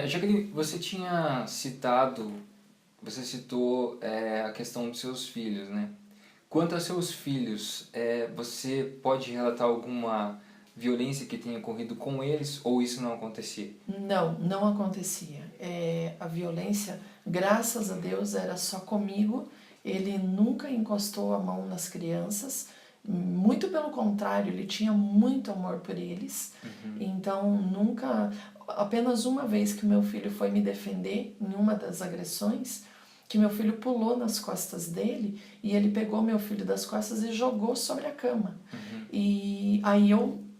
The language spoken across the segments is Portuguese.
Jaqueline, você citou a questão dos seus filhos, né? Quanto aos seus filhos, você pode relatar alguma violência que tenha ocorrido com eles ou isso não acontecia? Não, não acontecia. A violência, graças a Deus, era só comigo. Ele nunca encostou a mão nas crianças. Muito pelo contrário, ele tinha muito amor por eles. Então, nunca. Apenas uma vez que meu filho foi me defender em uma das agressões, que meu filho pulou nas costas dele e ele pegou meu filho das costas e jogou sobre a cama. E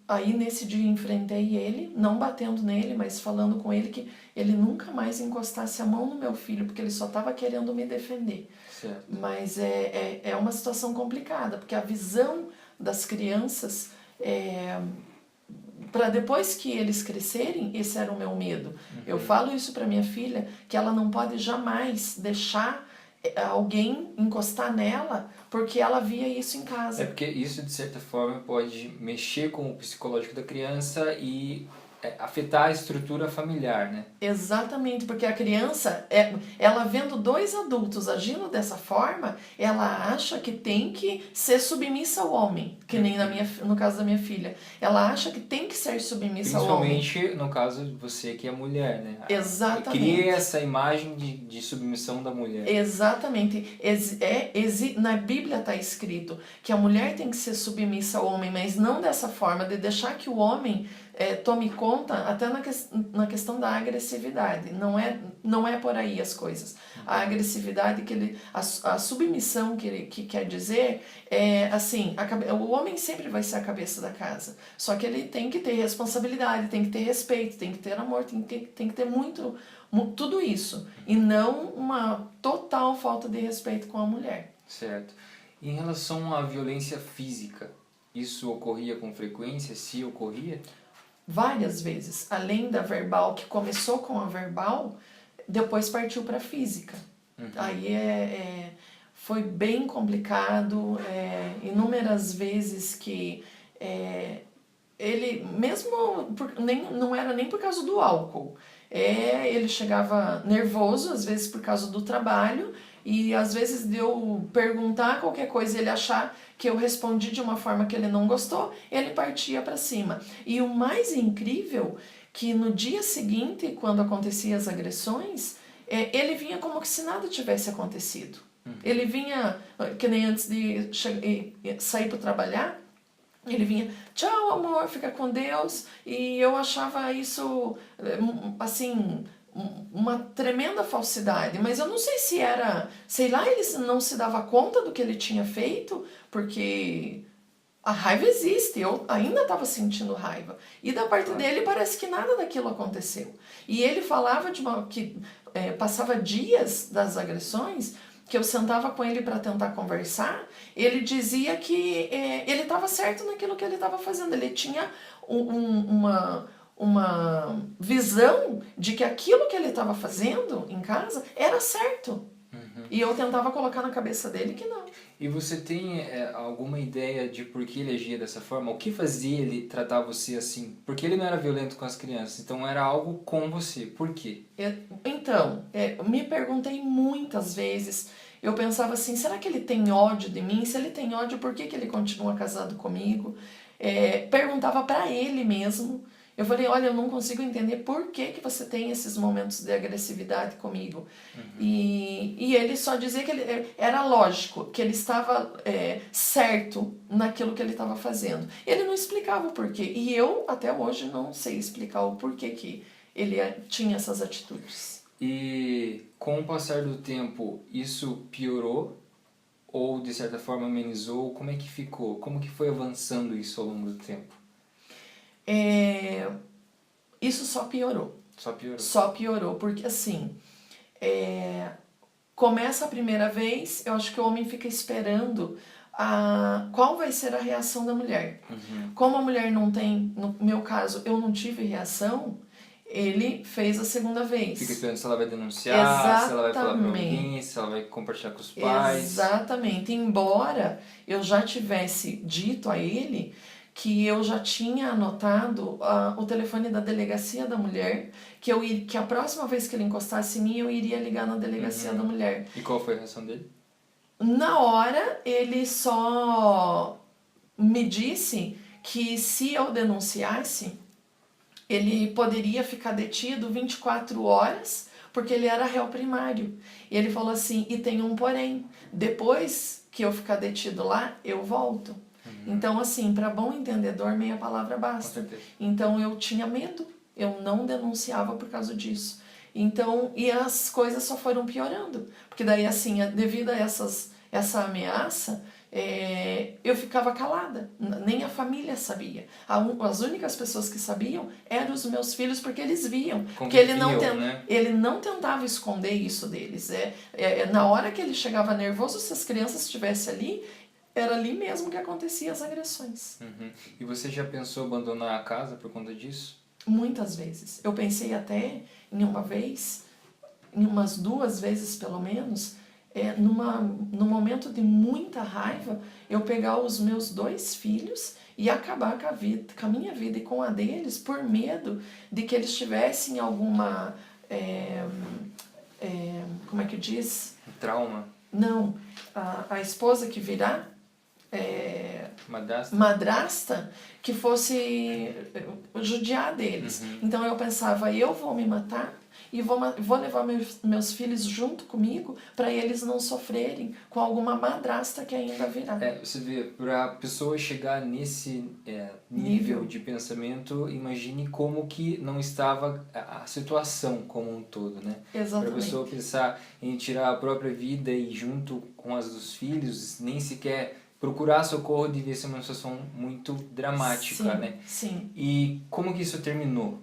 aí nesse dia enfrentei ele, não batendo nele, mas falando com ele que ele nunca mais encostasse a mão no meu filho, porque ele só estava querendo me defender. Certo. Mas é uma situação complicada, porque a visão das crianças, para depois que eles crescerem, esse era o meu medo. Eu falo isso para minha filha, que ela não pode jamais deixar alguém encostar nela, porque ela via isso em É casa. porque isso, de certa forma, pode mexer com o psicológico da criança e afetar a estrutura familiar, né? Exatamente, porque a criança, ela vendo dois adultos agindo dessa forma, ela acha que tem que ser submissa ao homem, que nem no caso da minha filha. Ela acha que tem que ser submissa ao homem. Principalmente no caso de você que é mulher, né? Cria Exatamente. essa imagem de submissão da mulher. Exatamente. Na Bíblia está escrito que a mulher tem que ser submissa ao homem, mas não dessa forma, de deixar que o homem tome conta, até na questão da agressividade. Não é por aí as coisas. A agressividade, a submissão que quer dizer é assim: o homem sempre vai ser a cabeça da casa, só que ele tem que ter responsabilidade, tem que ter respeito, tem que ter amor, tem que ter tudo isso, e não uma total falta de respeito com a mulher. Certo. Em relação à violência física, isso ocorria com frequência? Se ocorria? Várias vezes, além da verbal, que começou com a verbal, depois partiu para a física. Aí foi bem complicado, inúmeras vezes que ele, mesmo não era nem por causa do álcool, ele chegava nervoso, às vezes por causa do trabalho, e às vezes de eu perguntar qualquer coisa e ele achar que eu respondi de uma forma que ele não gostou, ele partia para cima. E o mais incrível, que no dia seguinte, quando aconteciam as agressões, ele vinha como que se nada tivesse acontecido. Ele vinha, que nem antes de sair para trabalhar, ele vinha, tchau amor, fica com Deus. E eu achava isso, assim, uma tremenda falsidade. Mas eu não sei se era, sei lá, ele não se dava conta do que ele tinha feito, porque a raiva existe, eu ainda estava sentindo raiva. E da parte dele parece que nada daquilo aconteceu. E ele falava que passava dias das agressões, que eu sentava com ele para tentar conversar, ele dizia que ele estava certo naquilo que ele estava fazendo. Ele tinha uma visão de que aquilo que ele estava fazendo em casa era certo. E eu tentava colocar na cabeça dele que não. E você tem alguma ideia de por que ele agia dessa forma? O que fazia ele tratar você assim? Porque ele não era violento com as crianças, então era algo com você. Por quê? Então, me perguntei muitas vezes, eu pensava assim, será que ele tem ódio de mim? Se ele tem ódio, por que ele continua casado comigo? Perguntava para ele mesmo. Eu falei, olha, eu não consigo entender por que você tem esses momentos de agressividade comigo. E ele só dizia que era lógico, que ele estava certo naquilo que ele estava fazendo. Ele não explicava o porquê. E eu, até hoje, não sei explicar o porquê que ele tinha essas atitudes. E com o passar do tempo, isso piorou ou de certa forma amenizou? Como é que ficou? Como que foi avançando isso ao longo do tempo? Isso só piorou. Só piorou. Só piorou, porque assim, começa a primeira vez, eu acho que o homem fica esperando qual vai ser a reação da mulher. Como a mulher não tem, no meu caso, eu não tive reação, ele fez a segunda vez. Fica esperando se ela vai denunciar, se ela vai falar pra Exatamente. alguém, se ela vai compartilhar com os pais. Exatamente. Embora eu já tivesse dito a ele que eu já tinha anotado o telefone da delegacia da mulher, que a próxima vez que ele encostasse em mim, eu iria ligar na delegacia da mulher. E qual foi a reação dele? Na hora, ele só me disse que se eu denunciasse, ele poderia ficar detido 24 horas, porque ele era réu primário. E ele falou assim, e tem um porém, depois que eu ficar detido lá, eu volto. Então, assim, para bom entendedor, meia palavra basta. Então, eu tinha medo, eu não denunciava por causa disso. Então, e as coisas só foram piorando. Porque daí, assim, devido a essa ameaça, eu ficava calada. Nem a família sabia. As únicas pessoas que sabiam eram os meus filhos, porque eles viam. Porque ele não tentava esconder isso deles. Na hora que ele chegava nervoso, se as crianças estivessem ali, era ali mesmo que acontecia as agressões. E você já pensou em abandonar a casa por conta disso? Muitas vezes. Eu pensei até em uma vez, em umas 2 vezes pelo menos, num momento de muita raiva, eu pegar os meus 2 filhos e acabar com a minha vida e com a deles, por medo de que eles tivessem alguma... como é que diz? Trauma? Não. A esposa que virá, madrasta, que fosse judiar deles. Então eu pensava, eu vou me matar e vou levar meus filhos junto comigo para eles não sofrerem com alguma madrasta que ainda virá. Você vê, para a pessoa chegar nesse nível de pensamento, imagine como que não estava a situação como um todo, né? Exatamente. Para a pessoa pensar em tirar a própria vida e junto com as dos filhos, nem sequer procurar socorro devia ser uma situação muito dramática, né? Sim. E como que isso terminou?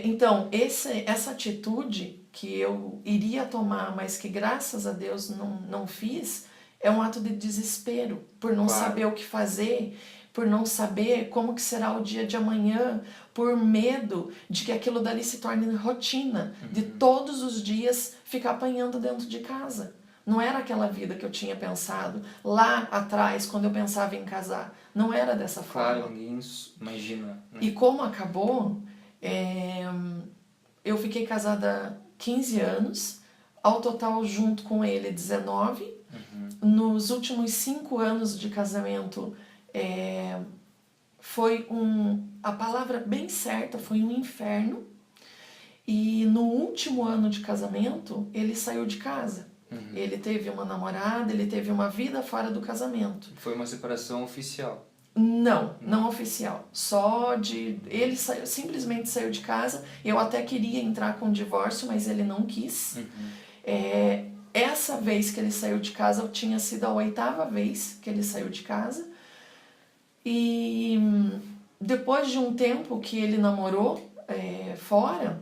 Então, essa atitude que eu iria tomar, mas que graças a Deus não fiz, é um ato de desespero, por não saber o que fazer, por não saber como que será o dia de amanhã, por medo de que aquilo dali se torne rotina, de todos os dias ficar apanhando dentro de casa. Não era aquela vida que eu tinha pensado lá atrás, quando eu pensava em casar. Não era dessa forma. Claro, ninguém imagina. Né? E como acabou, eu fiquei casada 15 anos, ao total junto com ele 19. Nos últimos 5 anos de casamento, foi a palavra bem certa, foi um inferno. E no último ano de casamento, ele saiu de casa. Ele teve uma namorada, ele teve uma vida fora do casamento. Foi uma separação oficial? Não oficial. Ele simplesmente saiu de casa. Eu até queria entrar com divórcio, mas ele não quis. Essa vez que ele saiu de casa tinha sido a 8ª vez que ele saiu de casa. E depois de um tempo que ele namorou fora,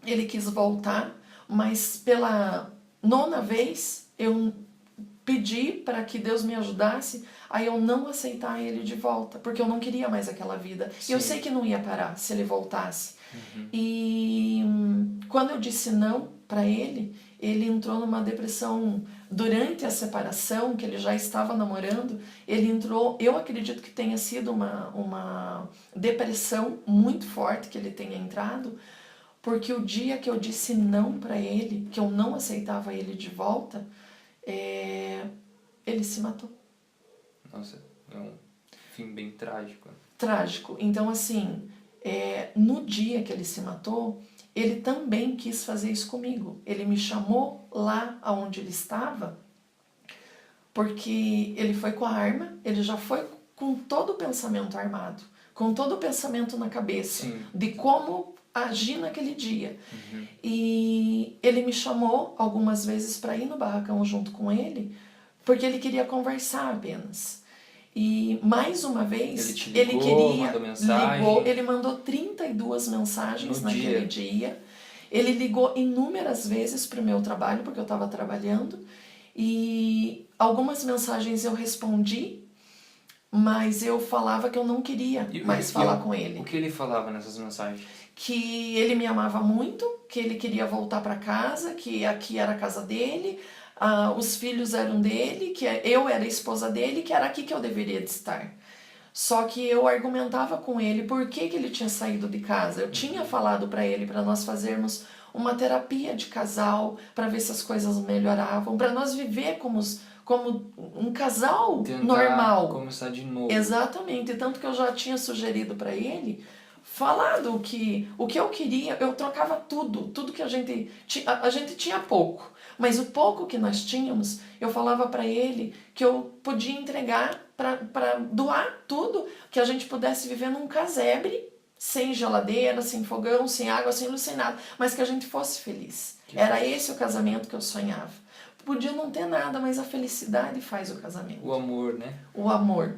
ele quis voltar, mas pela 9ª vez eu pedi para que Deus me ajudasse a eu não aceitar ele de volta, porque eu não queria mais aquela vida. Sim. Eu sei que não ia parar se ele voltasse. E quando eu disse não para ele entrou numa depressão. Durante a separação, que ele já estava namorando, ele entrou, eu acredito que tenha sido uma depressão muito forte que ele tenha entrado, porque o dia que eu disse não para ele, que eu não aceitava ele de volta, ele se matou. Nossa, é um fim bem trágico. Trágico. Então, assim, no dia que ele se matou, ele também quis fazer isso comigo. Ele me chamou lá onde ele estava, porque ele foi com a arma, ele já foi com todo o pensamento armado, com todo o pensamento na cabeça, de como agir naquele dia. E ele me chamou algumas vezes para ir no barracão junto com ele, porque ele queria conversar apenas. E mais uma vez, ele queria, mandou mensagem. Ele mandou 32 mensagens naquele dia. Ele ligou inúmeras vezes para o meu trabalho, porque eu estava trabalhando, e algumas mensagens eu respondi, mas eu falava que eu não queria mais falar com ele. O que ele falava nessas mensagens? Que ele me amava muito, que ele queria voltar para casa, que aqui era a casa dele, os filhos eram dele, que eu era a esposa dele, que era aqui que eu deveria de estar. Só que eu argumentava com ele por que ele tinha saído de casa. Eu tinha falado para ele para nós fazermos uma terapia de casal, para ver se as coisas melhoravam, para nós viver como um casal Tentar normal. começar de novo. Exatamente, tanto que eu já tinha sugerido para ele, falado que o que eu queria, eu trocava tudo que a gente tinha pouco, mas o pouco que nós tínhamos, eu falava para ele que eu podia entregar para doar tudo, que a gente pudesse viver num casebre, sem geladeira, sem fogão, sem água, sem luz, sem nada, mas que a gente fosse feliz. Era esse o casamento que eu sonhava. Podia não ter nada, mas a felicidade faz o casamento. O amor, né? O amor.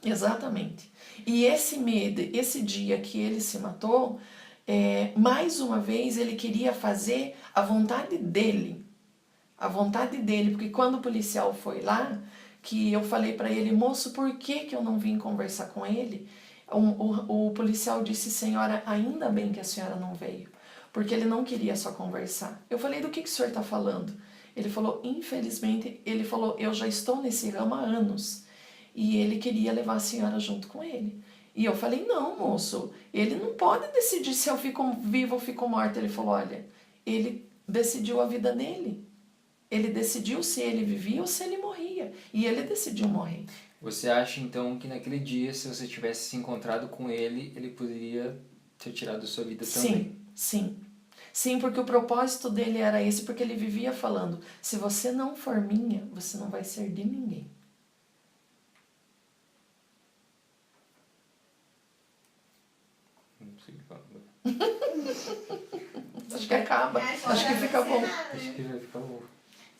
Exatamente. E esse dia que ele se matou, mais uma vez ele queria fazer a vontade dele. A vontade dele, porque quando o policial foi lá, que eu falei para ele, moço, por que eu não vim conversar com ele? O policial disse, senhora, ainda bem que a senhora não veio, porque ele não queria só conversar. Eu falei, do que o senhor está falando? Ele falou, infelizmente, eu já estou nesse ramo há anos, e ele queria levar a senhora junto com ele. E eu falei, não, moço, ele não pode decidir se eu fico viva ou fico morta. Ele falou, olha, ele decidiu a vida dele. Ele decidiu se ele vivia ou se ele morria. E ele decidiu morrer. Você acha, então, que naquele dia, se você tivesse se encontrado com ele, ele poderia ter tirado sua vida também? Sim. Sim, porque o propósito dele era esse, porque ele vivia falando, se você não for minha, você não vai ser de ninguém. Não sei o que falar. Acho que acaba. Acho que fica bom. Acho que vai ficar bom.